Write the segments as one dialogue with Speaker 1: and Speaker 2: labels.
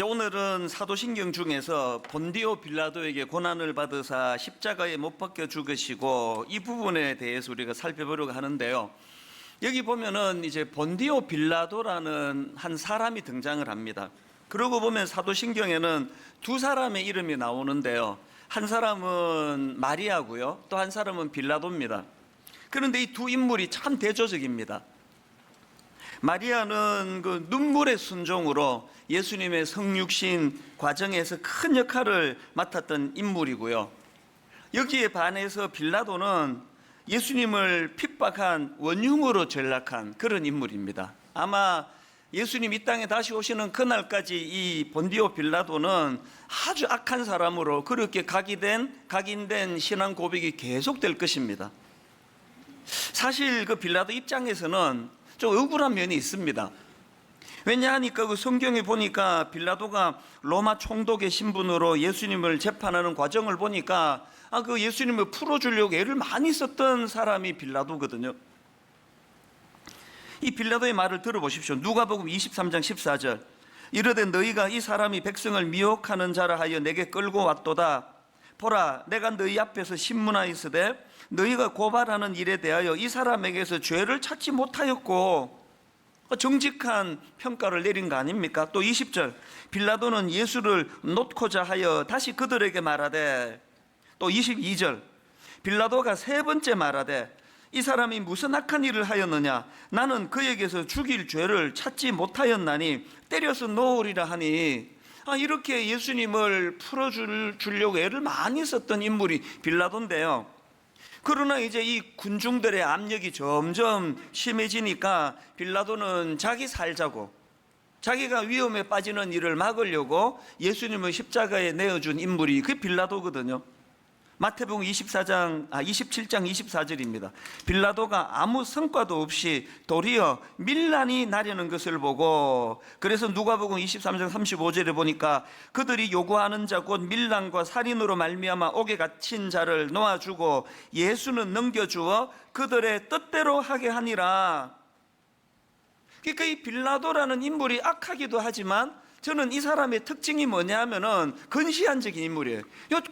Speaker 1: 이제 오늘은 사도신경 중에서 본디오 빌라도에게 고난을 받으사 십자가에 못 박혀 죽으시고 이 부분에 대해서 우리가 살펴보려고 하는데요. 여기 보면은 이제 본디오 빌라도라는 한 사람이 등장을 합니다. 그러고 보면 사도신경에는 두 사람의 이름이 나오는데요. 한 사람은 마리아고요. 또 한 사람은 빌라도입니다. 그런데 이 두 인물이 참 대조적입니다. 마리아는 그 눈물의 순종으로 예수님의 성육신 과정에서 큰 역할을 맡았던 인물이고요. 여기에 반해서 빌라도는 예수님을 핍박한 원흉으로 전락한 그런 인물입니다. 아마 예수님 이 땅에 다시 오시는 그날까지 이 본디오 빌라도는 아주 악한 사람으로 그렇게 각인된 신앙 고백이 계속될 것입니다. 사실 그 빌라도 입장에서는 좀 억울한 면이 있습니다. 왜냐하니까 그 성경에 보니까 빌라도가 로마 총독의 신분으로 예수님을 재판하는 과정을 보니까 그 예수님을 풀어주려고 애를 많이 썼던 사람이 빌라도거든요. 이 빌라도의 말을 들어보십시오. 누가복음 23장 14절. 이르되 너희가 이 사람이 백성을 미혹하는 자라 하여 내게 끌고 왔도다. 보라, 내가 너희 앞에서 신문하였으되 너희가 고발하는 일에 대하여 이 사람에게서 죄를 찾지 못하였고, 정직한 평가를 내린 거 아닙니까? 또 20절. 빌라도는 예수를 놓고자 하여 다시 그들에게 말하되, 또 22절. 빌라도가 세 번째 말하되 이 사람이 무슨 악한 일을 하였느냐? 나는 그에게서 죽일 죄를 찾지 못하였나니 때려서 놓으리라 하니, 이렇게 예수님을 풀어주려고 애를 많이 썼던 인물이 빌라도인데요. 그러나 이제 이 군중들의 압력이 점점 심해지니까 빌라도는 자기 살자고, 자기가 위험에 빠지는 일을 막으려고 예수님을 십자가에 내어준 인물이 그 빌라도거든요. 마태복음 27장 24절입니다. 빌라도가 아무 성과도 없이 도리어 밀란이 나려는 것을 보고, 그래서 누가복음 23장 35절에 보니까 그들이 요구하는 자 곧 밀란과 살인으로 말미암아 옥에 갇힌 자를 놓아주고 예수는 넘겨주어 그들의 뜻대로 하게 하니라. 그러니까 이 빌라도라는 인물이 악하기도 하지만 저는 이 사람의 특징이 뭐냐 하면은 근시안적인 인물이에요.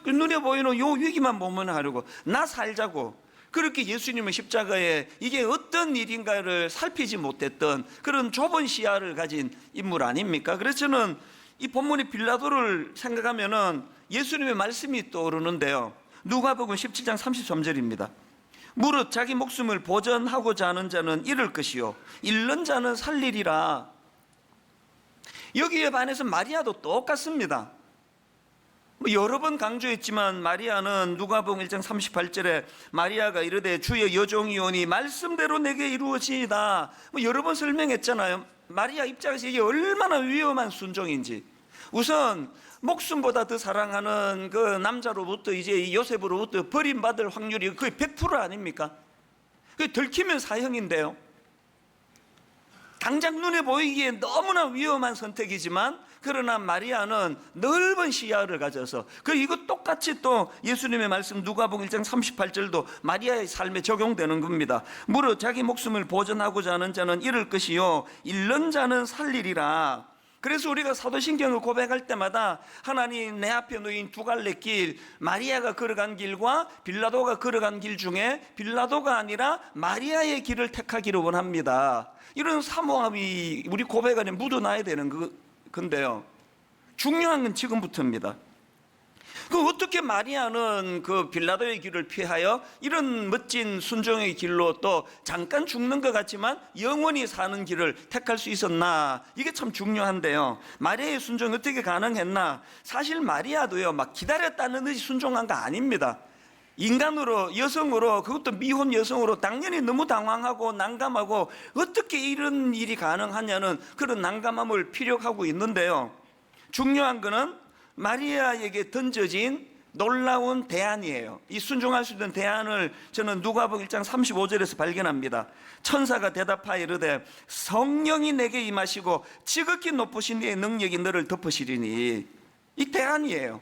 Speaker 1: 눈에 보이는 요 위기만 보면 하려고, 나 살자고, 그렇게 예수님의 십자가에 이게 어떤 일인가를 살피지 못했던 그런 좁은 시야를 가진 인물 아닙니까? 그래서 저는 이 본문의 빌라도를 생각하면은 예수님의 말씀이 떠오르는데요. 누가복음 17장 33절입니다. 무릇 자기 목숨을 보전하고자 하는 자는 잃을 것이요 잃는 자는 살리리라. 여기에 반해서 마리아도 똑같습니다. 여러 번 강조했지만 마리아는 누가복음 1장 38절에 마리아가 이르되 주의 여종이오니 말씀대로 내게 이루어지이다. 여러 번 설명했잖아요. 마리아 입장에서 이게 얼마나 위험한 순종인지. 우선 목숨보다 더 사랑하는 그 남자로부터 이제 요셉으로부터 버림받을 확률이 거의 100% 아닙니까? 그게 들키면 사형인데요. 당장 눈에 보이기에 너무나 위험한 선택이지만, 그러나 마리아는 넓은 시야를 가져서 이거 똑같이 또 예수님의 말씀 누가복음 1장 38절도 마리아의 삶에 적용되는 겁니다. 무릇 자기 목숨을 보전하고자 하는 자는 잃을 것이요 잃는 자는 살리리라. 그래서 우리가 사도신경을 고백할 때마다 하나님 내 앞에 놓인 두 갈래 길, 마리아가 걸어간 길과 빌라도가 걸어간 길 중에 빌라도가 아니라 마리아의 길을 택하기를 원합니다. 이런 사모함이 우리 고백 안에 묻어나야 되는 건데요. 중요한 건 지금부터입니다. 어떻게 마리아는 그 빌라도의 길을 피하여 이런 멋진 순종의 길로 또 잠깐 죽는 것 같지만 영원히 사는 길을 택할 수 있었나? 이게 참 중요한데요. 마리아의 순종이 어떻게 가능했나? 사실 마리아도요, 막 기다렸다는 듯이 순종한 거 아닙니다. 인간으로, 여성으로, 그것도 미혼 여성으로 당연히 너무 당황하고 난감하고 어떻게 이런 일이 가능하냐는 그런 난감함을 피력하고 있는데요. 중요한 거는 마리아에게 던져진 놀라운 대안이에요. 이 순종할 수 있는 대안을 저는 누가복음 1장 35절에서 발견합니다. 천사가 대답하여 이르되 성령이 내게 임하시고 지극히 높으신 이의 능력이 너를 덮으시리니. 이 대안이에요.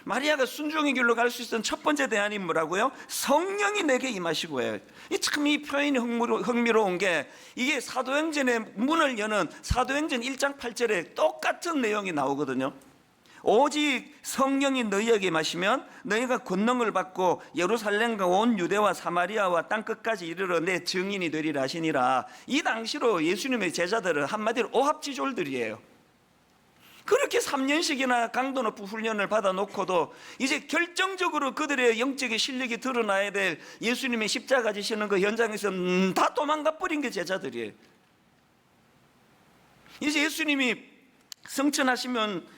Speaker 1: 마리아가 순종의 길로 갈 수 있었던 첫 번째 대안이 뭐라고요? 성령이 내게 임하시고요. 이 표현이 흥미로운 게, 이게 사도행전의 문을 여는 사도행전 1장 8절에 똑같은 내용이 나오거든요. 오직 성령이 너희에게 임하시면 너희가 권능을 받고 예루살렘과 온 유대와 사마리아와 땅끝까지 이르러 내 증인이 되리라 하시니라. 이 당시로 예수님의 제자들은 한마디로 오합지졸들이에요. 그렇게 3년씩이나 강도 높은 훈련을 받아놓고도 이제 결정적으로 그들의 영적인 실력이 드러나야 될 예수님의 십자가 지시는 그 현장에서 다 도망가 버린 게 제자들이에요. 이제 예수님이 성천하시면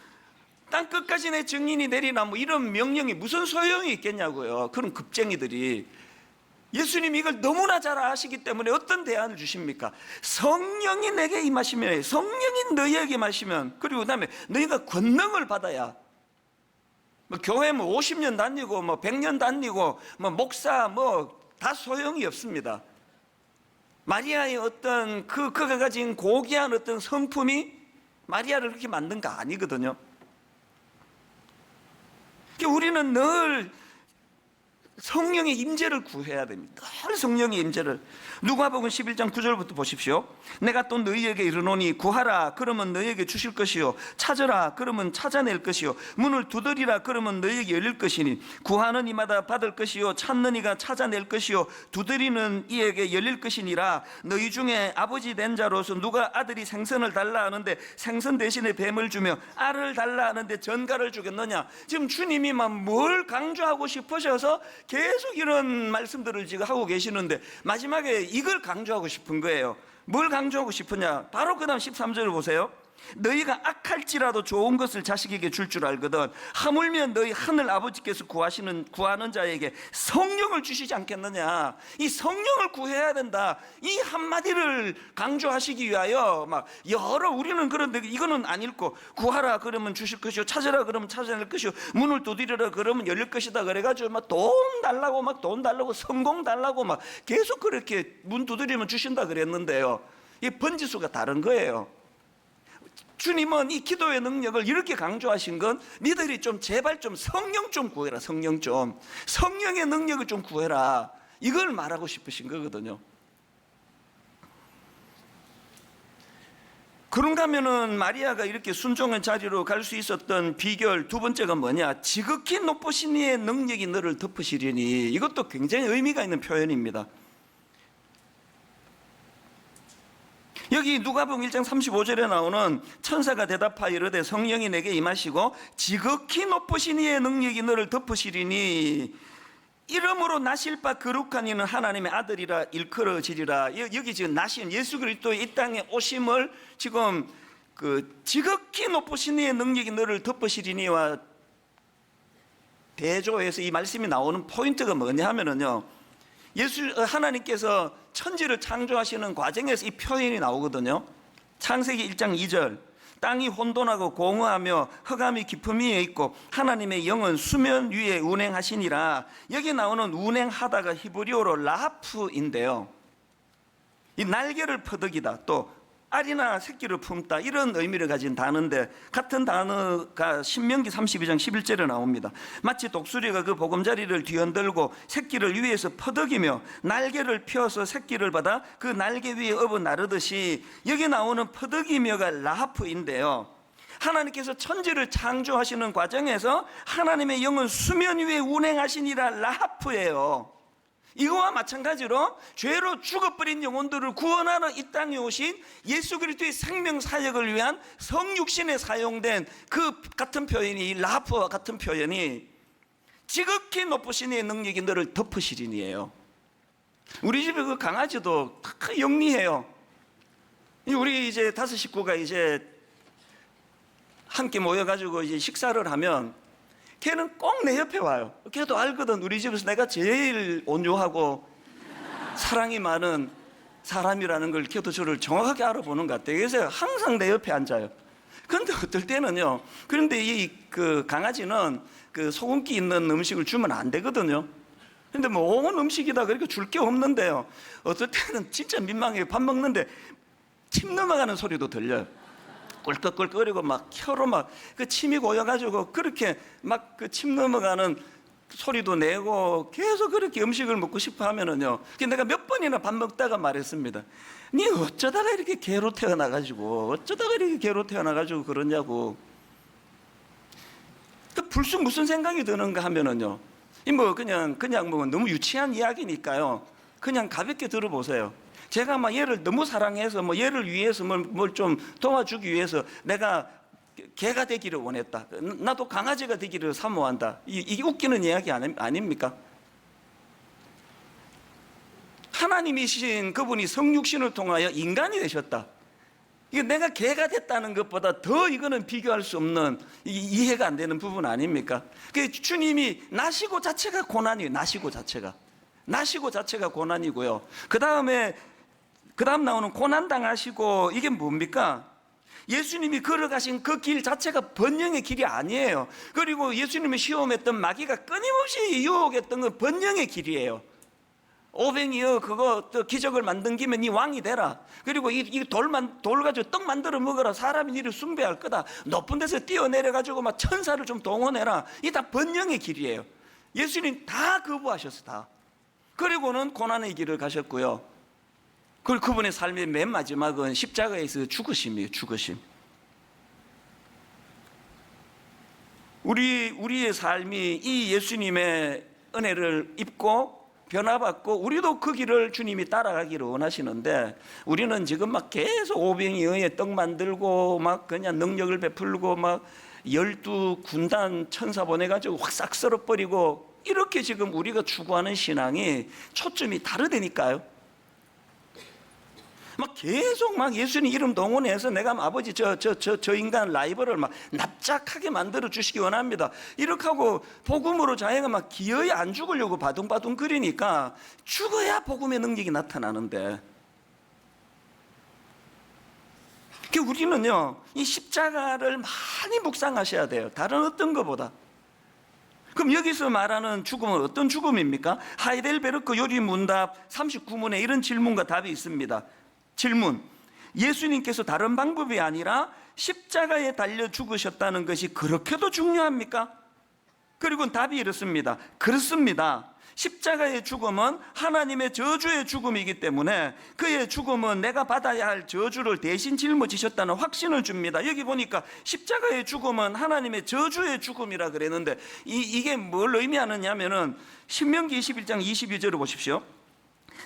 Speaker 1: 땅 끝까지 내 증인이 내리나 뭐 이런 명령이 무슨 소용이 있겠냐고요. 그런 급쟁이들이. 예수님이 이걸 너무나 잘 아시기 때문에 어떤 대안을 주십니까? 성령이 내게 임하시면, 성령이 너희에게 임하시면, 그리고 그다음에 너희가 권능을 받아야, 뭐 교회 뭐 50년 다니고 뭐 100년 다니고 뭐 목사 뭐 다 소용이 없습니다. 마리아의 어떤 그가 가진 고귀한 어떤 성품이 마리아를 그렇게 만든 거 아니거든요. 우리는 늘 성령의 임재를 구해야 됩니다. 늘 성령의 임재를. 누가복음 11장 9절부터 보십시오. 내가 또 너희에게 이르노니 구하라 그러면 너희에게 주실 것이요, 찾으라 그러면 찾아낼 것이요, 문을 두드리라 그러면 너희에게 열릴 것이니 구하는 이마다 받을 것이요, 찾는 이가 찾아낼 것이요, 두드리는 이에게 열릴 것이니라. 너희 중에 아버지 된 자로서 누가 아들이 생선을 달라 하는데 생선 대신에 뱀을 주며 알을 달라 하는데 전갈을 주겠느냐. 지금 주님이 막 뭘 강조하고 싶으셔서 계속 이런 말씀들을 지금 하고 계시는데 마지막에 이걸 강조하고 싶은 거예요. 뭘 강조하고 싶으냐? 바로 그 다음 13절을 보세요. 너희가 악할지라도 좋은 것을 자식에게 줄 알거든 하물며 너희 하늘 아버지께서 구하는 자에게 성령을 주시지 않겠느냐. 이 성령을 구해야 된다. 이 한마디를 강조하시기 위하여 막 여러, 우리는 그런데 이거는 안 읽고 구하라 그러면 주실 것이요, 찾으라 그러면 찾아낼 것이요, 문을 두드리라 그러면 열릴 것이다 그래가지고 막 돈 달라고 막 돈 달라고 성공 달라고 막 계속 그렇게 문 두드리면 주신다 그랬는데요, 이 번지수가 다른 거예요. 주님은 이 기도의 능력을 이렇게 강조하신 건 니들이 좀 제발 좀 성령 좀 구해라. 성령의 능력을 좀 구해라. 이걸 말하고 싶으신 거거든요. 그런가 하면은 마리아가 이렇게 순종의 자리로 갈 수 있었던 비결 두 번째가 뭐냐? 지극히 높으신 이의 능력이 너를 덮으시리니. 이것도 굉장히 의미가 있는 표현입니다. 여기 누가복음 1장 35절에 나오는 천사가 대답하여 이르되 성령이 내게 임하시고 지극히 높으신 이의 능력이 너를 덮으시리니 이름으로 나실 바 거룩한 이는 하나님의 아들이라 일컬어지리라. 여기 지금 나신 예수 그리스도의 이 땅에 오심을 지금 그 지극히 높으신 이의 능력이 너를 덮으시리니와 대조해서 이 말씀이 나오는 포인트가 뭐냐 하면은요, 하나님께서 천지를 창조하시는 과정에서 이 표현이 나오거든요. 창세기 1장 2절 땅이 혼돈하고 공허하며 흑암이 깊음 위에 있고 하나님의 영은 수면 위에 운행하시니라. 여기 나오는 운행하다가 히브리어로 라하프인데요, 이 날개를 퍼득이다, 또 알이나 새끼를 품다, 이런 의미를 가진 단어인데 같은 단어가 신명기 32장 11절에 나옵니다. 마치 독수리가 그 보금자리를 뒤흔들고 새끼를 위에서 퍼득이며 날개를 펴서 새끼를 받아 그 날개 위에 업어 나르듯이 여기 나오는 퍼득이며가 라하프인데요, 하나님께서 천지를 창조하시는 과정에서 하나님의 영은 수면 위에 운행하시니라 라하프예요. 이거와 마찬가지로 죄로 죽어버린 영혼들을 구원하는 이 땅에 오신 예수 그리스도의 생명 사역을 위한 성육신에 사용된 그 같은 표현이, 라하프와 같은 표현이 지극히 높으신 이의 능력이 너를 덮으시리니예요. 우리 집에 그 강아지도 다 영리해요. 우리 이제 5 식구가 이제 함께 모여가지고 이제 식사를 하면 걔는 꼭 내 옆에 와요. 걔도 알거든. 우리 집에서 내가 제일 온유하고 사랑이 많은 사람이라는 걸 걔도 저를 정확하게 알아보는 것 같아요. 그래서 항상 내 옆에 앉아요. 그런데 어떨 때는요, 그런데 이 그 강아지는 그 소금기 있는 음식을 주면 안 되거든요. 근데 뭐 온 음식이다 그러니까 줄 게 없는데요, 어떨 때는 진짜 민망해요. 밥 먹는데 침 넘어가는 소리도 들려요. 꿀꺽꿀꺽거리고 막 혀로 막 그 침이 고여가지고 그렇게 막 그 침 넘어가는 소리도 내고 계속 그렇게 음식을 먹고 싶어 하면은요. 내가 몇 번이나 밥 먹다가 말했습니다. 니 어쩌다가 이렇게 개로 태어나가지고 그러냐고. 불쑥 무슨 생각이 드는가 하면은요. 이 뭐 그냥 뭐 너무 유치한 이야기니까요. 그냥 가볍게 들어보세요. 제가 막 얘를 너무 사랑해서 뭐 얘를 위해서 뭘 좀 도와주기 위해서 내가 개가 되기를 원했다. 나도 강아지가 되기를 사모한다. 이게 웃기는 이야기 아닙니까? 하나님이신 그분이 성육신을 통하여 인간이 되셨다. 이게 내가 개가 됐다는 것보다 더 이거는 비교할 수 없는 이해가 안 되는 부분 아닙니까? 주님이 나시고 자체가 고난이에요. 나시고 자체가 고난이고요. 그 다음 나오는 고난 당하시고 이게 뭡니까? 예수님이 걸어가신 그 길 자체가 번영의 길이 아니에요. 그리고 예수님이 시험했던 마귀가 끊임없이 유혹했던 건 번영의 길이에요. 오병이여 그거 또 기적을 만든 김에 네 왕이 되라. 그리고 이 돌 가지고 떡 만들어 먹어라. 사람이 니를 숭배할 거다. 높은 데서 뛰어내려 가지고 막 천사를 좀 동원해라. 이 다 번영의 길이에요. 예수님 다 거부하셨어 다. 그리고는 고난의 길을 가셨고요. 그리고 그분의 삶의 맨 마지막은 십자가에서 죽으심이에요. 죽으심. 우리의 삶이 이 예수님의 은혜를 입고 변화받고 우리도 그 길을 주님이 따라가기를 원하시는데 우리는 지금 막 계속 오병이어에 떡 만들고 막 그냥 능력을 베풀고 막 12군단 천사 보내가지고 확 싹 썰어버리고 이렇게 지금 우리가 추구하는 신앙이 초점이 다르다니까요. 막 계속 막 예수님 이름 동원해서 내가 아버지 저 인간 라이벌을 막 납작하게 만들어 주시기 원합니다. 이렇게 하고 복음으로 자기가 막 기어이 안 죽으려고 바둥바둥 거리니까 죽어야 복음의 능력이 나타나는데 우리는요 이 십자가를 많이 묵상하셔야 돼요. 다른 어떤 것보다. 그럼 여기서 말하는 죽음은 어떤 죽음입니까? 하이델베르크 요리문답 39문에 이런 질문과 답이 있습니다. 질문: 예수님께서 다른 방법이 아니라 십자가에 달려 죽으셨다는 것이 그렇게도 중요합니까? 그리고 답이 이렇습니다. 그렇습니다. 십자가의 죽음은 하나님의 저주의 죽음이기 때문에 그의 죽음은 내가 받아야 할 저주를 대신 짊어지셨다는 확신을 줍니다. 여기 보니까 십자가의 죽음은 하나님의 저주의 죽음이라 그랬는데 이게 뭘 의미하느냐면은 신명기 21장 22절을 보십시오.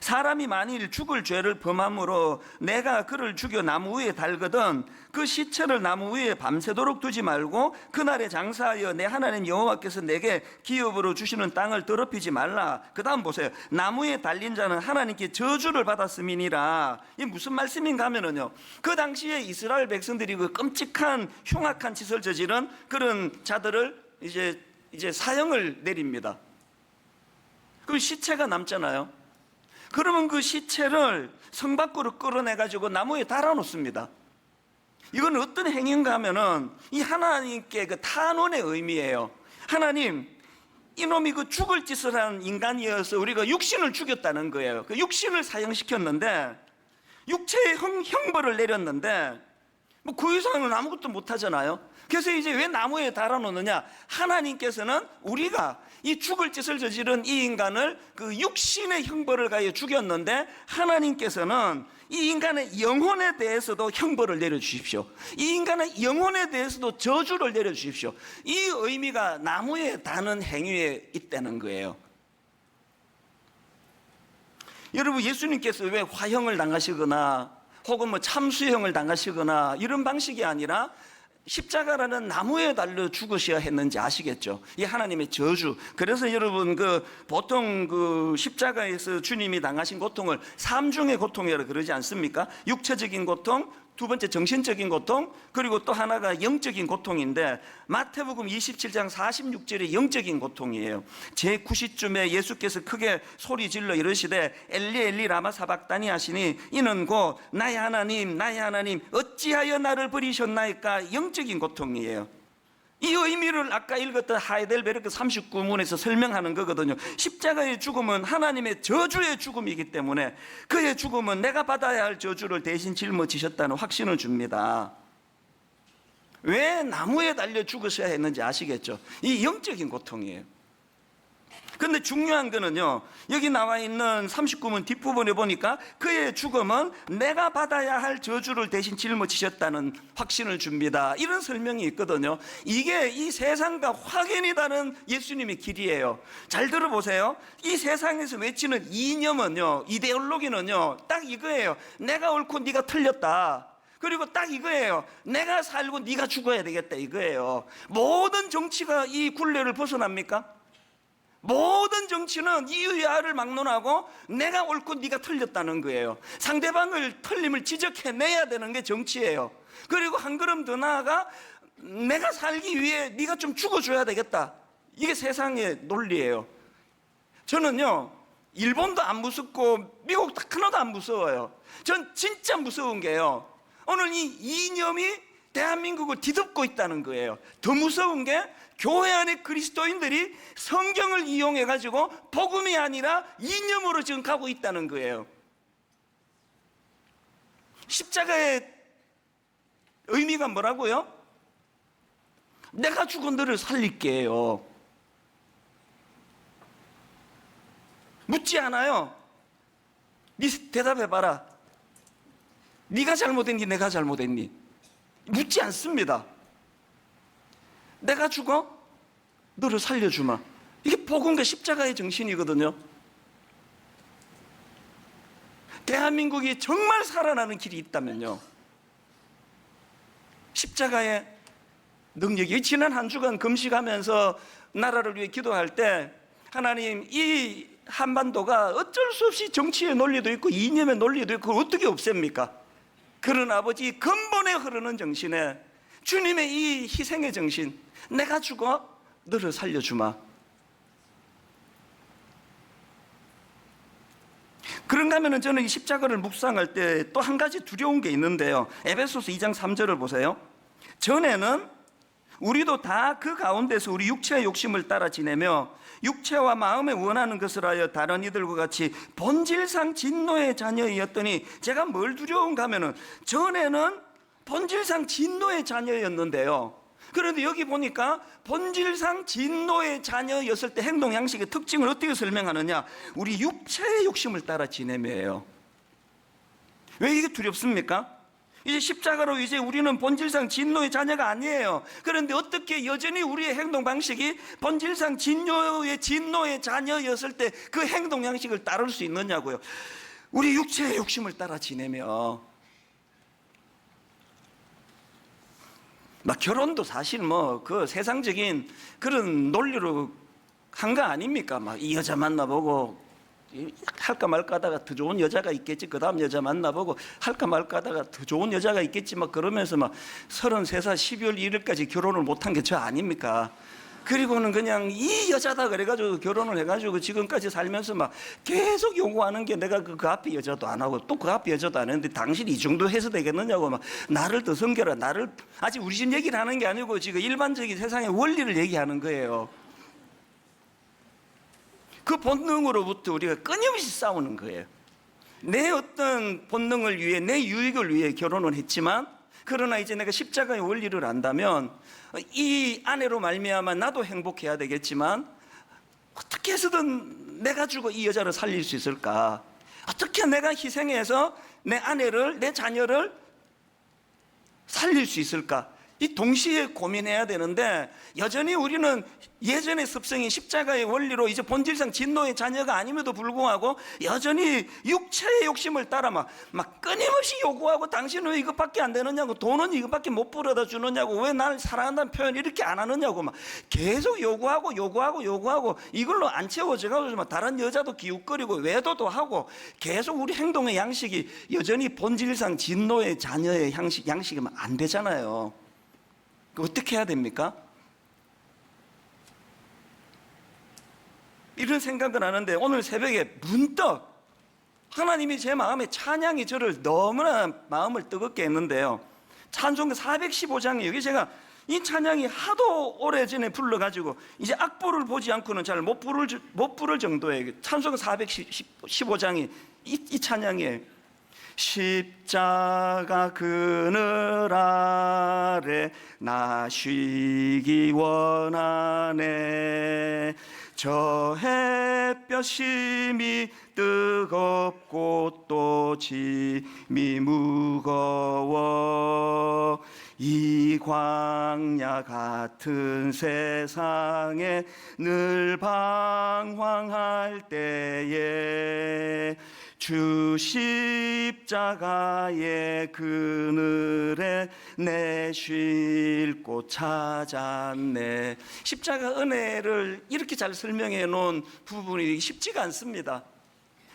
Speaker 1: 사람이 만일 죽을 죄를 범함으로 내가 그를 죽여 나무 위에 달거든 그 시체를 나무 위에 밤새도록 두지 말고 그날에 장사하여 내 하나님 여호와께서 내게 기업으로 주시는 땅을 더럽히지 말라. 그 다음 보세요. 나무에 달린 자는 하나님께 저주를 받았음이니라. 이게 무슨 말씀인가 하면은요 그 당시에 이스라엘 백성들이 그 끔찍한 흉악한 짓을 저지른 그런 자들을 이제 사형을 내립니다. 그럼 시체가 남잖아요. 그러면 그 시체를 성 밖으로 끌어내가지고 나무에 달아놓습니다. 이건 어떤 행위인가 하면은 이 하나님께 그 탄원의 의미예요. 하나님, 이놈이 그 죽을 짓을 한 인간이어서 우리가 육신을 죽였다는 거예요. 그 육신을 사형시켰는데 육체의 형벌을 내렸는데 뭐 그 이상은 아무것도 못하잖아요. 그래서 이제 왜 나무에 달아놓느냐? 하나님께서는 우리가 이 죽을 짓을 저지른 이 인간을 그 육신의 형벌을 가해 죽였는데 하나님께서는 이 인간의 영혼에 대해서도 형벌을 내려주십시오. 이 인간의 영혼에 대해서도 저주를 내려주십시오. 이 의미가 나무에 다는 행위에 있다는 거예요. 여러분, 예수님께서 왜 화형을 당하시거나 혹은 뭐 참수형을 당하시거나 이런 방식이 아니라 십자가라는 나무에 달려 죽으셔야 했는지 아시겠죠? 이 하나님의 저주. 그래서 여러분 보통 십자가에서 주님이 당하신 고통을 삼중의 고통이라고 그러지 않습니까? 육체적인 고통, 두 번째 정신적인 고통, 그리고 또 하나가 영적인 고통인데 마태복음 27장 46절이 영적인 고통이에요. 제9시쯤에 예수께서 크게 소리 질러 이르시되 엘리 엘리 라마 사박다니 하시니 이는 곧 나의 하나님 나의 하나님 어찌하여 나를 버리셨나이까. 영적인 고통이에요. 이 의미를 아까 읽었던 하이델베르크 39문에서 설명하는 거거든요. 십자가의 죽음은 하나님의 저주의 죽음이기 때문에 그의 죽음은 내가 받아야 할 저주를 대신 짊어지셨다는 확신을 줍니다. 왜 나무에 달려 죽으셔야 했는지 아시겠죠? 이 영적인 고통이에요. 근데 중요한 거는요, 여기 나와 있는 39문 뒷부분에 보니까 그의 죽음은 내가 받아야 할 저주를 대신 짊어지셨다는 확신을 줍니다. 이런 설명이 있거든요. 이게 이 세상과 확연히 다른 예수님의 길이에요. 잘 들어보세요. 이 세상에서 외치는 이념은요, 이데올로기는요, 딱 이거예요. 내가 옳고 네가 틀렸다. 그리고 딱 이거예요. 내가 살고 네가 죽어야 되겠다, 이거예요. 모든 정치가 이 굴레를 벗어납니까? 모든 정치는 이유야를 막론하고 내가 옳고 네가 틀렸다는 거예요. 상대방을 틀림을 지적해내야 되는 게 정치예요. 그리고 한 걸음 더 나아가 내가 살기 위해 네가 좀 죽어줘야 되겠다. 이게 세상의 논리예요. 저는요, 일본도 안 무섭고 미국 하나도 안 무서워요. 전 진짜 무서운 게요, 오늘 이 이념이 대한민국을 뒤덮고 있다는 거예요. 더 무서운 게 교회 안에 그리스도인들이 성경을 이용해 가지고 복음이 아니라 이념으로 지금 가고 있다는 거예요. 십자가의 의미가 뭐라고요? 내가 죽어 너를 살릴게요. 묻지 않아요. 네 대답해봐라. 네가 잘못했니? 내가 잘못했니? 묻지 않습니다. 내가 죽어? 너를 살려주마. 이게 복음과 십자가의 정신이거든요. 대한민국이 정말 살아나는 길이 있다면요, 십자가의 능력이. 지난 한 주간 금식하면서 나라를 위해 기도할 때, 하나님, 이 한반도가 어쩔 수 없이 정치의 논리도 있고 이념의 논리도 있고 어떻게 없앱니까? 그런 아버지 근본에 흐르는 정신에 주님의 이 희생의 정신, 내가 죽어 너를 살려주마. 그런가 하면 저는 이 십자가를 묵상할 때 또 한 가지 두려운 게 있는데요, 에베소서 2장 3절을 보세요. 전에는 우리도 다 그 가운데서 우리 육체의 욕심을 따라 지내며 육체와 마음에 원하는 것을 하여 다른 이들과 같이 본질상 진노의 자녀이었더니, 제가 뭘 두려운가 하면은 전에는 본질상 진노의 자녀였는데요, 그런데 여기 보니까 본질상 진노의 자녀였을 때 행동 양식의 특징을 어떻게 설명하느냐, 우리 육체의 욕심을 따라 지내며예요. 왜 이게 두렵습니까? 이제 십자가로 이제 우리는 본질상 진노의 자녀가 아니에요. 그런데 어떻게 여전히 우리의 행동 방식이 본질상 진노의 자녀였을 때 그 행동 양식을 따를 수 있느냐고요. 우리 육체의 욕심을 따라 지내며, 막 결혼도 사실 뭐 그 세상적인 그런 논리로 한 거 아닙니까? 막 이 여자 만나보고 할까 말까 하다가 더 좋은 여자가 있겠지, 그 다음 여자 만나보고 할까 말까 하다가 더 좋은 여자가 있겠지, 막 그러면서 막 33살 12월 1일까지 결혼을 못한 게 저 아닙니까? 그리고는 그냥 이 여자다 그래가지고 결혼을 해가지고 지금까지 살면서 막 계속 요구하는 게, 내가 그 앞에 여자도 안 하고 또 그 앞에 여자도 안 했는데 당신 이 정도 해서 되겠느냐고, 막 나를 더 섬겨라, 나를. 아직 우리 집 얘기를 하는 게 아니고 지금 일반적인 세상의 원리를 얘기하는 거예요. 그 본능으로부터 우리가 끊임없이 싸우는 거예요. 내 어떤 본능을 위해, 내 유익을 위해 결혼을 했지만, 그러나 이제 내가 십자가의 원리를 안다면 이 아내로 말미암아 나도 행복해야 되겠지만, 어떻게 해서든 내가 죽어 이 여자를 살릴 수 있을까? 어떻게 내가 희생해서 내 아내를, 내 자녀를 살릴 수 있을까? 이 동시에 고민해야 되는데, 여전히 우리는 예전의 습성인 십자가의 원리로 이제 본질상 진노의 자녀가 아님에도 불구하고 여전히 육체의 욕심을 따라 막 끊임없이 요구하고, 당신은 왜 이것밖에 안 되느냐고, 돈은 이것밖에 못 벌어다 주느냐고, 왜 날 사랑한다는 표현 이렇게 안 하느냐고, 막 계속 요구하고 이걸로 안 채워져가지고 막 다른 여자도 기웃거리고 외도도 하고, 계속 우리 행동의 양식이 여전히 본질상 진노의 자녀의 양식이면 안 되잖아요. 어떻게 해야 됩니까? 이런 생각을 하는데, 오늘 새벽에 문득 하나님이 제 마음에 찬양이 저를 너무나 마음을 뜨겁게 했는데요, 찬송가 415장에 여기 제가 이 찬양이 하도 오래전에 불러가지고 이제 악보를 보지 않고는 잘 못 부를 정도의 찬송가 415장이 이 찬양이에요. 십자가 그늘 아래 나 쉬기 원하네. 저 햇볕 심이 뜨겁고 또 짐이 무거워 이 광야 같은 세상에 늘 방황할 때에 주 십자가의 그늘에 내 쉴 곳 찾았네. 십자가 은혜를 이렇게 잘 설명해 놓은 부분이 쉽지가 않습니다.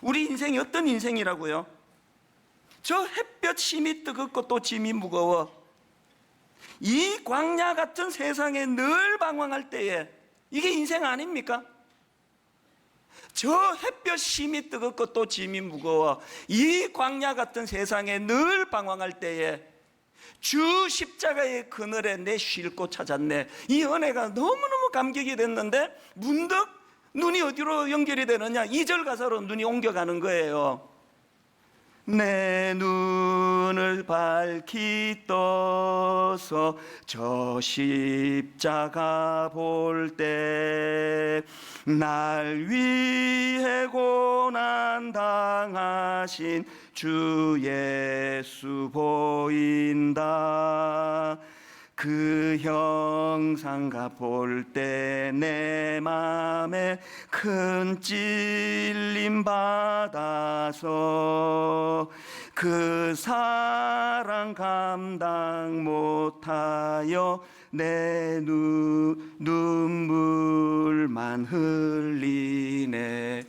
Speaker 1: 우리 인생이 어떤 인생이라고요? 저 햇볕 심이 뜨겁고 또 짐이 무거워 이 광야 같은 세상에 늘 방황할 때에 이게 인생 아닙니까? 저 햇볕 심이 뜨겁고 또 짐이 무거워 이 광야 같은 세상에 늘 방황할 때에 주 십자가의 그늘에 내 쉴 곳 찾았네. 이 은혜가 너무너무 감격이 됐는데 문득 눈이 어디로 연결이 되느냐? 2절 가사로 눈이 옮겨가는 거예요. 내 눈을 밝히 떠서 저 십자가 볼 때 날 위해 고난 당하신 주 예수 보인다. 그 형상가 볼 때 내 맘에 큰 찔림 받아서 그 사랑 감당 못하여 내 눈물만 흘리네.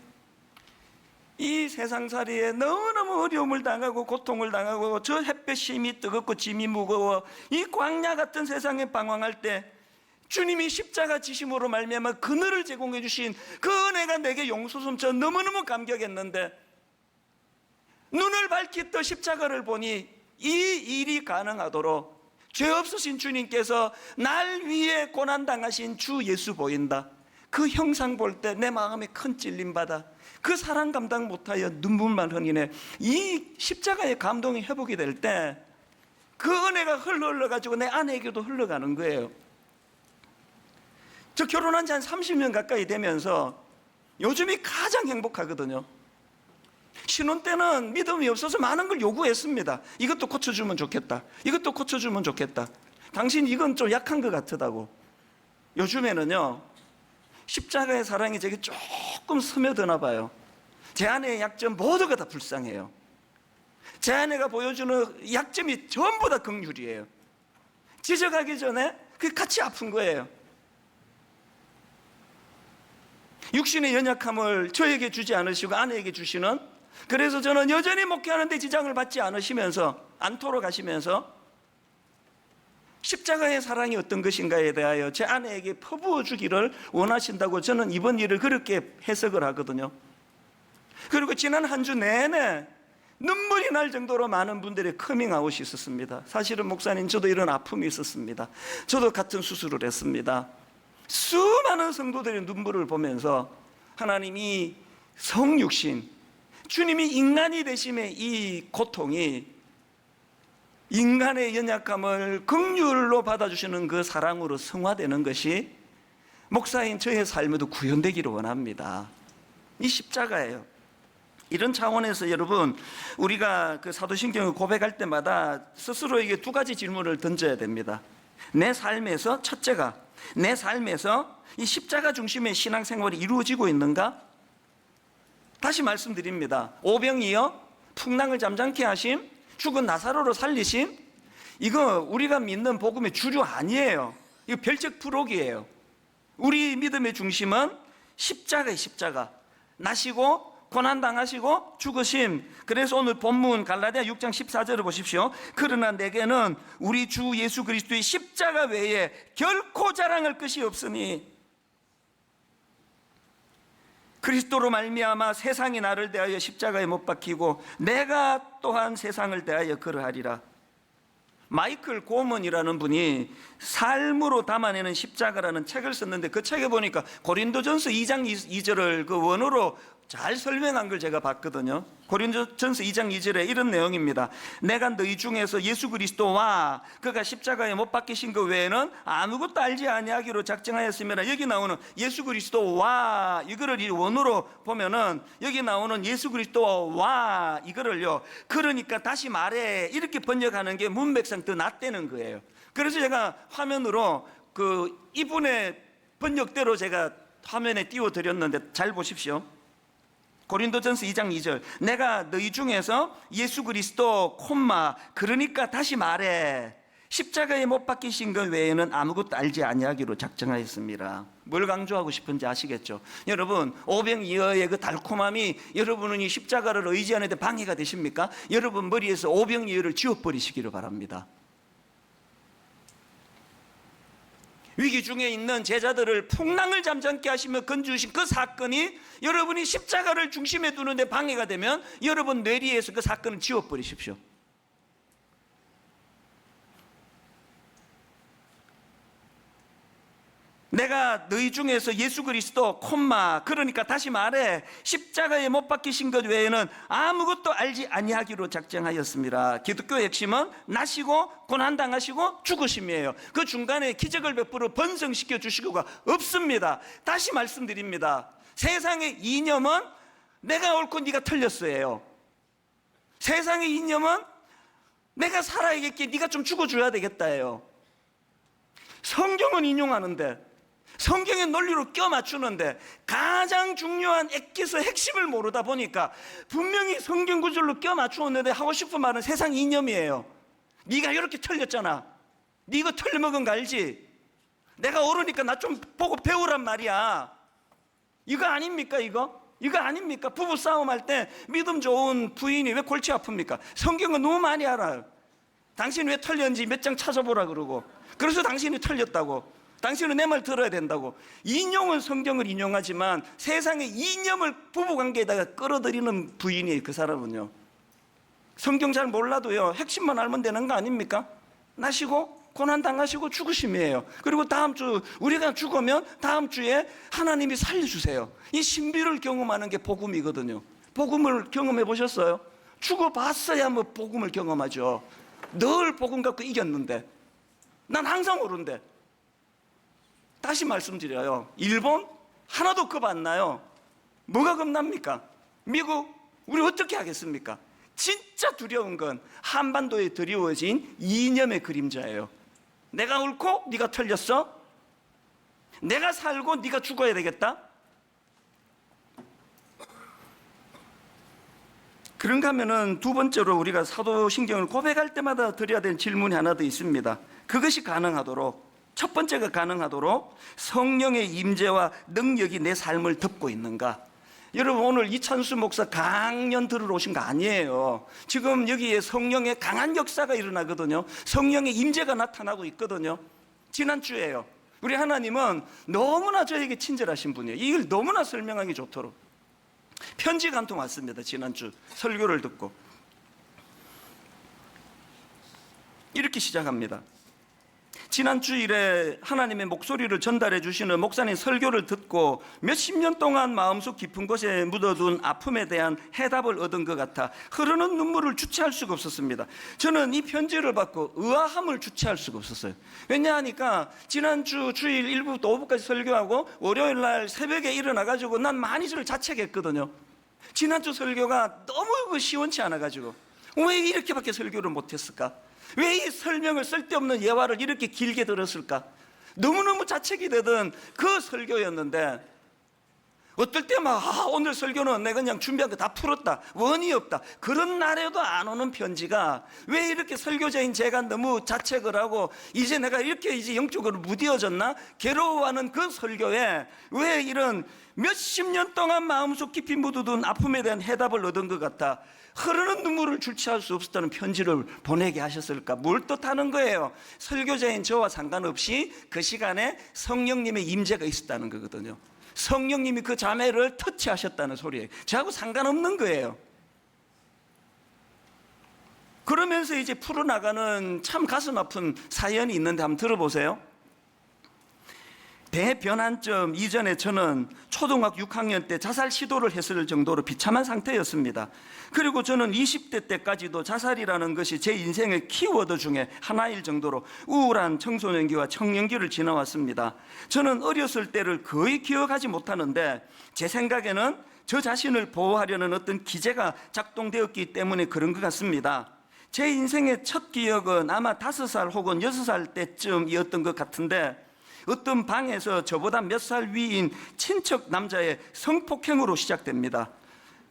Speaker 1: 이 세상살이에 너무너무 어려움을 당하고 고통을 당하고 저 햇볕이 뜨겁고 짐이 무거워 이 광야 같은 세상에 방황할 때 주님이 십자가 지심으로 말미암아 그늘을 제공해 주신 그 은혜가 내게 용솟음쳐 너무너무 감격했는데 눈을 밝히 떠 십자가를 보니 이 일이 가능하도록 죄 없으신 주님께서 날 위해 고난당하신 주 예수 보인다. 그 형상 볼 때 내 마음에 큰 찔림 받아 그 사랑 감당 못하여 눈물만 흘리네. 이 십자가의 감동이 회복이 될 때 그 은혜가 흘러가지고 내 아내에게도 흘러가는 거예요. 저 결혼한 지 한 30년 가까이 되면서 요즘이 가장 행복하거든요. 신혼 때는 믿음이 없어서 많은 걸 요구했습니다. 이것도 고쳐주면 좋겠다. 이것도 고쳐주면 좋겠다. 당신 이건 좀 약한 것 같다고. 요즘에는요 십자가의 사랑이 제게 조금 스며드나 봐요. 제 아내의 약점 모두가 다 불쌍해요. 제 아내가 보여주는 약점이 전부 다 긍휼이에요. 지적하기 전에 그게 같이 아픈 거예요. 육신의 연약함을 저에게 주지 않으시고 아내에게 주시는, 그래서 저는 여전히 목회하는데 지장을 받지 않도록 하시면서 십자가의 사랑이 어떤 것인가에 대하여 제 아내에게 퍼부어 주기를 원하신다고 저는 이번 일을 그렇게 해석을 하거든요. 그리고 지난 한 주 내내 눈물이 날 정도로 많은 분들의 커밍아웃이 있었습니다. 사실은 목사님 저도 이런 아픔이 있었습니다. 저도 같은 수술을 했습니다. 수많은 성도들의 눈물을 보면서 하나님이 성육신 주님이 인간이 되심의 이 고통이 인간의 연약함을 긍휼로 받아주시는 그 사랑으로 성화되는 것이 목사인 저의 삶에도 구현되기를 원합니다. 이 십자가예요. 이런 차원에서 여러분, 우리가 그 사도신경을 고백할 때마다 스스로에게 두 가지 질문을 던져야 됩니다. 내 삶에서, 첫째가 내 삶에서 이 십자가 중심의 신앙생활이 이루어지고 있는가? 다시 말씀드립니다. 오병이어 풍랑을 잠잠케 하심, 죽은 나사로를 살리심, 이거 우리가 믿는 복음의 주류 아니에요. 이거 별적 부록이에요. 우리 믿음의 중심은 십자가의 십자가, 나시고 고난당하시고 죽으심. 그래서 오늘 본문 갈라디아 6장 14절을 보십시오. 그러나 내게는 우리 주 예수 그리스도의 십자가 외에 결코 자랑할 것이 없으니 그리스도로 말미암아 세상이 나를 대하여 십자가에 못 박히고 내가 또한 세상을 대하여 그러하리라. 마이클 고먼이라는 분이 삶으로 담아내는 십자가라는 책을 썼는데 그 책에 보니까 고린도전서 2장 2절을 그 원어로 잘 설명한 걸 제가 봤거든요. 고린도전서 2장 2절에 이런 내용입니다. 내가 너희 중에서 예수 그리스도와 그가 십자가에 못 박히신 것 외에는 아무것도 알지 아니하기로 작정하였습니다. 여기 나오는 예수 그리스도와 이거를 이 원어로 보면은 여기 나오는 예수 그리스도와 이거를요, 그러니까 다시 말해 이렇게 번역하는 게 문맥상 더 낫다는 거예요. 그래서 제가 화면으로 이분의 번역대로 제가 화면에 띄워드렸는데 잘 보십시오. 고린도전서 2장 2절, 내가 너희 중에서 예수 그리스도 그러니까 다시 말해 십자가에 못 박히신 것 외에는 아무것도 알지 아니하기로 작정하였습니다. 뭘 강조하고 싶은지 아시겠죠? 여러분, 오병이어의 그 달콤함이 여러분은 이 십자가를 의지하는 데 방해가 되십니까? 여러분 머리에서 오병이어를 지워버리시기를 바랍니다. 위기 중에 있는 제자들을 풍랑을 잠잠케 하시며 건져주신 그 사건이 여러분이 십자가를 중심에 두는데 방해가 되면 여러분 뇌리에서 그 사건을 지워버리십시오. 내가 너희 중에서 예수 그리스도 그러니까 다시 말해 십자가에 못 박히신 것 외에는 아무것도 알지 아니하기로 작정하였습니다. 기독교의 핵심은 나시고 고난당하시고 죽으심이에요. 그 중간에 기적을 베풀어 번성시켜 주시고가 없습니다. 다시 말씀드립니다. 세상의 이념은 내가 옳고 네가 틀렸어요. 세상의 이념은 내가 살아야겠기에 네가 좀 죽어줘야 되겠다예요. 성경은 인용하는데, 성경의 논리로 껴 맞추는데 가장 중요한 액기스 핵심을 모르다 보니까 분명히 성경 구절로 껴 맞추었는데 하고 싶은 말은 세상 이념이에요. 네가 이렇게 틀렸잖아. 네 이거 틀려먹은 거 알지? 내가 옳으니까 나 좀 보고 배우란 말이야. 이거 아닙니까? 이거 아닙니까? 부부 싸움할 때 믿음 좋은 부인이 왜 골치 아픕니까? 성경은 너무 많이 알아요. 당신 왜 틀렸는지 몇 장 찾아보라 그러고, 그래서 당신이 틀렸다고, 당신은 내 말 들어야 된다고. 인용은 성경을 인용하지만 세상의 이념을 부부관계에다가 끌어들이는 부인이에요. 그 사람은요, 성경 잘 몰라도요 핵심만 알면 되는 거 아닙니까? 나시고 고난당하시고 죽으심이에요. 그리고 다음 주 우리가 죽으면 다음 주에 하나님이 살려주세요. 이 신비를 경험하는 게 복음이거든요. 복음을 경험해 보셨어요? 죽어봤어야 뭐 복음을 경험하죠. 늘 복음 갖고 이겼는데, 난 항상 오른데. 다시 말씀드려요. 일본 하나도 겁 안 나요. 뭐가 겁납니까? 미국 우리 어떻게 하겠습니까? 진짜 두려운 건 한반도에 드리워진 이념의 그림자예요. 내가 옳고 네가 틀렸어? 내가 살고 네가 죽어야 되겠다? 그런가 하면은 두 번째로 우리가 사도신경을 고백할 때마다 드려야 될 질문이 하나 더 있습니다. 그것이 가능하도록, 첫 번째가 가능하도록 성령의 임재와 능력이 내 삶을 덮고 있는가? 여러분, 오늘 이찬수 목사 강연 들으러 오신 거 아니에요. 지금 여기에 성령의 강한 역사가 일어나거든요. 성령의 임재가 나타나고 있거든요. 지난주에요, 우리 하나님은 너무나 저에게 친절하신 분이에요. 이걸 너무나 설명하기 좋도록 편지가 한 통 왔습니다. 지난주 설교를 듣고 이렇게 시작합니다. 지난 주일에 하나님의 목소리를 전달해 주시는 목사님 설교를 듣고 몇십 년 동안 마음속 깊은 곳에 묻어둔 아픔에 대한 해답을 얻은 것 같아 흐르는 눈물을 주체할 수가 없었습니다. 저는 이 편지를 받고 의아함을 주체할 수가 없었어요. 왜냐하니까 지난주 주일 1부부터 5부까지 설교하고 월요일 날 새벽에 일어나가지고 난 많이 저를 자책했거든요. 지난주 설교가 너무 시원치 않아가지고 왜 이렇게밖에 설교를 못했을까? 왜 이 설명을 쓸데없는 예화를 이렇게 길게 들었을까? 너무너무 자책이 되던 그 설교였는데 어떨 때 막 오늘 설교는 내가 그냥 준비한 거 다 풀었다, 원이 없다, 그런 날에도 안 오는 편지가 왜 이렇게 설교자인 제가 너무 자책을 하고 이제 내가 이렇게 이제 영적으로 무뎌졌나 괴로워하는 그 설교에 왜 이런 몇십 년 동안 마음속 깊이 묻어둔 아픔에 대한 해답을 얻은 것 같아 흐르는 눈물을 주체할 수 없었다는 편지를 보내게 하셨을까? 뭘 뜻하는 거예요? 설교자인 저와 상관없이 그 시간에 성령님의 임재가 있었다는 거거든요. 성령님이 그 자매를 터치하셨다는 소리예요. 저하고 상관없는 거예요. 그러면서 이제 풀어나가는 참 가슴 아픈 사연이 있는데 한번 들어보세요. 대변환점 이전에 저는 초등학교 6학년 때 자살 시도를 했을 정도로 비참한 상태였습니다. 그리고 저는 20대 때까지도 자살이라는 것이 제 인생의 키워드 중에 하나일 정도로 우울한 청소년기와 청년기를 지나왔습니다. 저는 어렸을 때를 거의 기억하지 못하는데 제 생각에는 저 자신을 보호하려는 어떤 기제가 작동되었기 때문에 그런 것 같습니다. 제 인생의 첫 기억은 아마 5살 혹은 6살 때쯤이었던 것 같은데, 어떤 방에서 저보다 몇 살 위인 친척 남자의 성폭행으로 시작됩니다.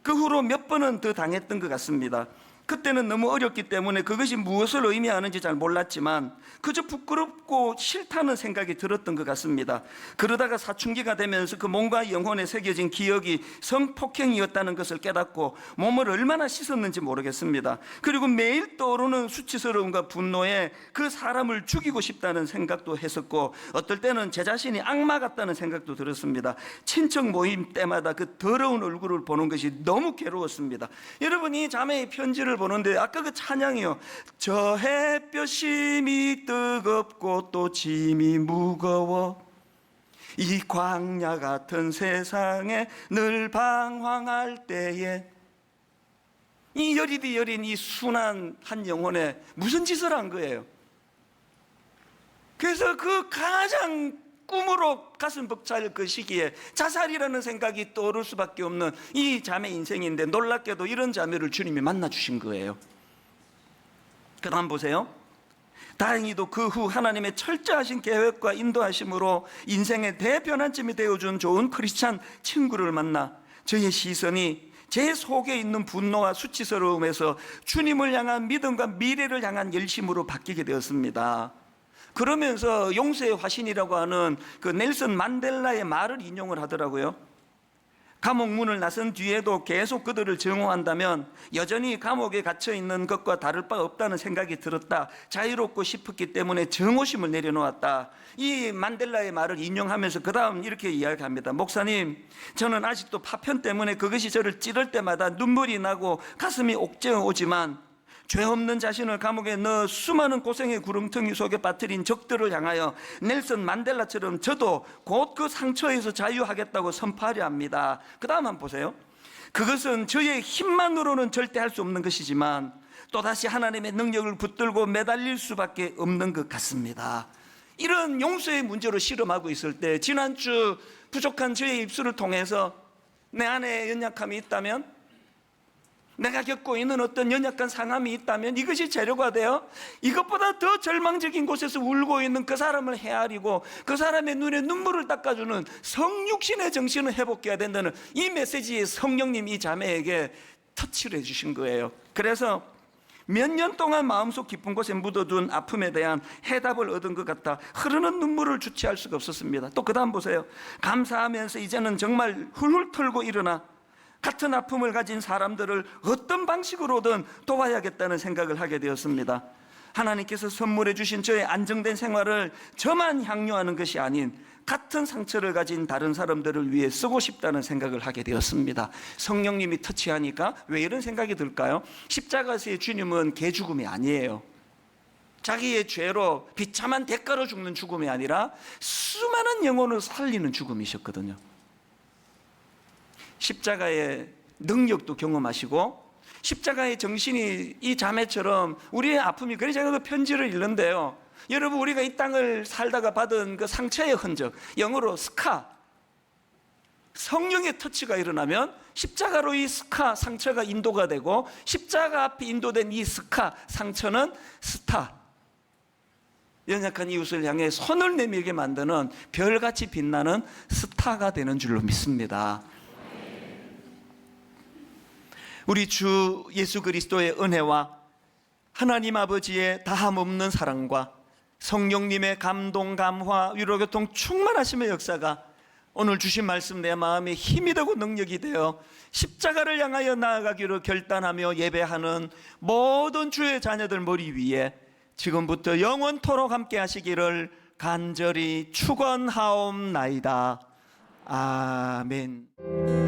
Speaker 1: 그 후로 몇 번은 더 당했던 것 같습니다. 그때는 너무 어렸기 때문에 그것이 무엇을 의미하는지 잘 몰랐지만 그저 부끄럽고 싫다는 생각이 들었던 것 같습니다. 그러다가 사춘기가 되면서 그 몸과 영혼에 새겨진 기억이 성폭행이었다는 것을 깨닫고 몸을 얼마나 씻었는지 모르겠습니다. 그리고 매일 떠오르는 수치스러움과 분노에 그 사람을 죽이고 싶다는 생각도 했었고, 어떨 때는 제 자신이 악마 같다는 생각도 들었습니다. 친척 모임 때마다 그 더러운 얼굴을 보는 것이 너무 괴로웠습니다. 여러분이 자매의 편지를 보는데 아까 그 찬양이요, 저 햇볕이 뜨겁고 또 짐이 무거워 이 광야 같은 세상에 늘 방황할 때에, 이 여리디 여린 이 순한 한 영혼에 무슨 짓을 한 거예요? 그래서 그 가장 꿈으로 가슴 벅찰 그 시기에 자살이라는 생각이 떠오를 수밖에 없는 이 자매 인생인데, 놀랍게도 이런 자매를 주님이 만나 주신 거예요. 그 다음 보세요. 다행히도 그 후 하나님의 철저하신 계획과 인도하심으로 인생의 대변환점이 되어준 좋은 크리스찬 친구를 만나 저의 시선이 제 속에 있는 분노와 수치스러움에서 주님을 향한 믿음과 미래를 향한 열심으로 바뀌게 되었습니다. 그러면서 용서의 화신이라고 하는 그 넬슨 만델라의 말을 인용을 하더라고요. 감옥 문을 나선 뒤에도 계속 그들을 증오한다면 여전히 감옥에 갇혀 있는 것과 다를 바 없다는 생각이 들었다. 자유롭고 싶었기 때문에 증오심을 내려놓았다. 이 만델라의 말을 인용하면서 그 다음 이렇게 이야기합니다. 목사님, 저는 아직도 파편 때문에 그것이 저를 찌를 때마다 눈물이 나고 가슴이 옥죄어 오지만, 죄 없는 자신을 감옥에 넣어 수많은 고생의 구렁텅이 속에 빠뜨린 적들을 향하여 넬슨 만델라처럼 저도 곧 그 상처에서 자유하겠다고 선포하려 합니다. 그 다음 한번 보세요. 그것은 저의 힘만으로는 절대 할 수 없는 것이지만 또다시 하나님의 능력을 붙들고 매달릴 수밖에 없는 것 같습니다. 이런 용서의 문제로 씨름하고 있을 때, 지난주 부족한 저의 입술을 통해서 내 안에 연약함이 있다면, 내가 겪고 있는 어떤 연약한 상함이 있다면 이것이 재료가 되어 이것보다 더 절망적인 곳에서 울고 있는 그 사람을 헤아리고 그 사람의 눈에 눈물을 닦아주는 성육신의 정신을 회복해야 된다는 이 메시지에 성령님이 이 자매에게 터치를 해주신 거예요. 그래서 몇 년 동안 마음속 깊은 곳에 묻어둔 아픔에 대한 해답을 얻은 것 같아 흐르는 눈물을 주체할 수가 없었습니다. 또 그 다음 보세요. 감사하면서 이제는 정말 훌훌 털고 일어나 같은 아픔을 가진 사람들을 어떤 방식으로든 도와야겠다는 생각을 하게 되었습니다. 하나님께서 선물해 주신 저의 안정된 생활을 저만 향유하는 것이 아닌 같은 상처를 가진 다른 사람들을 위해 쓰고 싶다는 생각을 하게 되었습니다. 성령님이 터치하니까 왜 이런 생각이 들까요? 십자가에서의 주님은 개죽음이 아니에요. 자기의 죄로 비참한 대가로 죽는 죽음이 아니라 수많은 영혼을 살리는 죽음이셨거든요. 십자가의 능력도 경험하시고 십자가의 정신이 이 자매처럼 우리의 아픔이, 그래서 제가 그 편지를 읽는데요, 여러분 우리가 이 땅을 살다가 받은 그 상처의 흔적, 영어로 스카, 성령의 터치가 일어나면 십자가로 이 스카 상처가 인도가 되고, 십자가 앞에 인도된 이 스카 상처는 스타, 연약한 이웃을 향해 손을 내밀게 만드는 별같이 빛나는 스타가 되는 줄로 믿습니다. 우리 주 예수 그리스도의 은혜와 하나님 아버지의 다함없는 사랑과 성령님의 감동, 감화, 위로교통 충만하심의 역사가 오늘 주신 말씀 내 마음에 힘이 되고 능력이 되어 십자가를 향하여 나아가기로 결단하며 예배하는 모든 주의 자녀들 머리 위에 지금부터 영원토록 함께 하시기를 간절히 축원하옵나이다. 아멘.